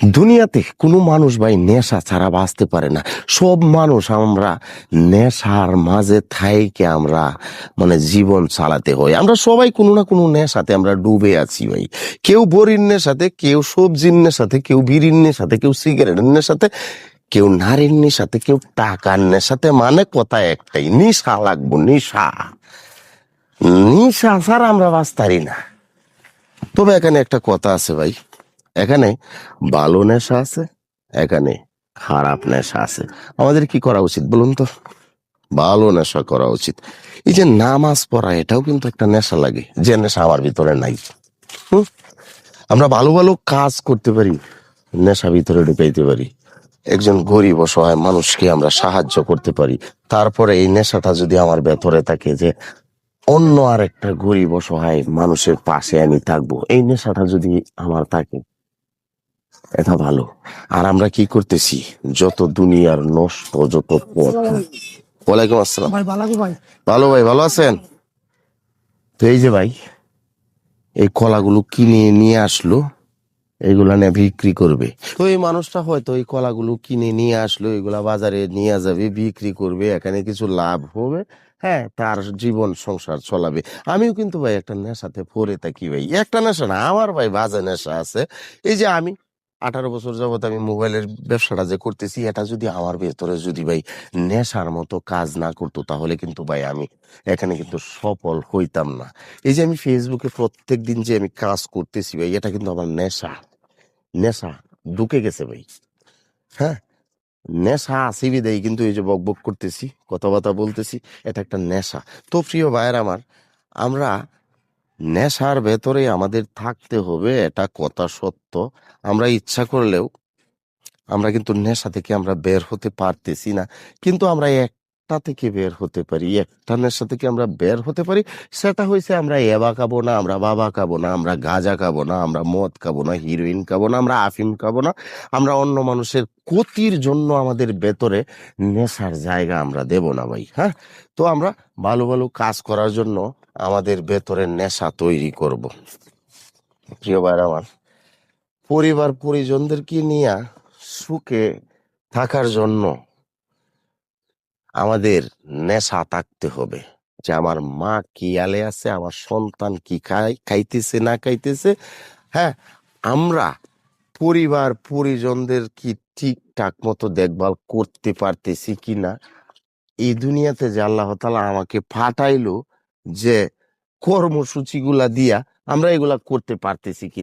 দুনিয়াতে কোনো মানুষ ভাই নেশা ছাড়া বাঁচতে পারে না। সব মানুষ আমরা নেশার মাঝে থাইকে আমরা মানে জীবন চালাতে হয়। আমরা সবাই কোনো না কোনো নেশাতে আমরা ডুবে আছি ভাই। কেউ বড়ির নেশাতে, কেউ সবজির নেশাতে, কেউ বিড়ির নেশাতে, কেউ সিগারেটের নেশাতে, কেউ নারীর নেশাতে, কেউ টাকার নেশাতে। মানে কথা একটাই, নেশা লাগবো, নেশা। নেশা ছাড়া আমরা বাঁচতারি না। তবে এখানে একটা কথা আছে ভাই, এখানে ভালো নেশা আছে, এখানে খারাপ নেশা আছে। আমাদের কি করা উচিত বলুন তো? ভালো নেশা করা উচিত। এই যে নামাজ পড়া, এটাও কিন্তু একটা নেশা লাগে, যে নেশা আমার ভিতরে নাই। হুম? আমরা ভালো ভালো কাজ করতে পারি, নেশা ভিতরে ঢুকাইতে পারি। একজন গরিব অসহায় মানুষকে আমরা সাহায্য করতে পারি। তারপরে এই নেশাটা যদি আমার ভেতরে থাকে যে অন্য আর একটা গরিব অসহায় মানুষের পাশে আমি থাকবো, এই নেশাটা যদি আমার থাকে, এটা ভালো। আর আমরা কি করতেছি, যত দুনিয়ার নষ্ট যত পথ। ওয়ালাইকুম আসসালাম ভাই বালাগো ভাই। ভালো ভাই, ভালো আছেন? তো এই যে ভাই, এই কলাগুলো কিনে নিয়ে আসলো, এইগুলা নিয়ে বিক্রি করবে। তো এই মানুষটা হয়তো এই কলাগুলো কিনে নিয়ে আসলো, এগুলা বাজারে নিয়ে যাবে, বিক্রি করবে, এখানে কিছু লাভ হবে। হ্যাঁ, তার জীবন সংসার চলাবে। আমিও কিন্তু ভাই একটা নেশাতে পড়ে থাকি ভাই। একটা নেশা না, আমার ভাই বাজে নেশা আছে। এই যে আমি 18 বছর যাবত আমি মোবাইলের ব্যবসাটা যে করতেছি, এটা যদি আমার ভেতরে যদি ভাই নেশার মতো কাজ না করতো, তাহলে কিন্তু ভাই আমি এখানে কিন্তু সফল হইতাম না। এই যে আমি ফেসবুকে প্রত্যেক দিন যে আমি কাজ করতেছি ভাই, এটা কিন্তু আমার নেশা। নেশা ঢুকে গেছে ভাই। হ্যাঁ, নেশা আছে বিদায় কিন্তু এই যে বকবক করতেছি, কথাবার্তা বলতেছি, এটা একটা নেশা। তো প্রিয় ভাইয়ের আমার, আমরা নেশার ভেতরে আমাদের থাকতে হবে, এটা কথা সত্য। আমরা ইচ্ছা করলেও আমরা কিন্তু নেশা থেকে আমরা বের হতে পারতেছি না। কিন্তু আমরা একটা থেকে বের হতে পারি, একটা নেশা থেকে আমরা বের হতে পারি। সেটা হয়েছে, আমরা এবা খাবো না, আমরা বাবা খাবো না, আমরা গাঁজা খাবো না, আমরা মদ খাবো না, হিরোইন খাবো না, আমরা আফিম খাবো না। আমরা অন্য মানুষের ক্ষতির জন্য আমাদের ভেতরে নেশার জায়গা আমরা দেব না ভাই। হ্যাঁ, তো আমরা ভালো ভালো কাজ করার জন্য আমাদের ভেতরে নেশা তৈরি করব। প্রিয় ভাইরা আমার, পরিবার পরিজনদেরকে নিয়ে সুখে থাকার জন্য আমাদের নেশা থাকতে হবে, যে আমার মা কি আলে আছে, আমার সন্তান কি খাইতেছে না খাইতেছে। হ্যাঁ, আমরা পরিবার পরিজনদের কি ঠিকঠাক মতো দেখভাল করতে পারতেছি কিনা। এই দুনিয়াতে যে আল্লাহ তাআলা আমাকে পাঠাইলো, যে কর্মসূচি গুলা দিয়া আমরা এগুলা করতে পারতেছি কি।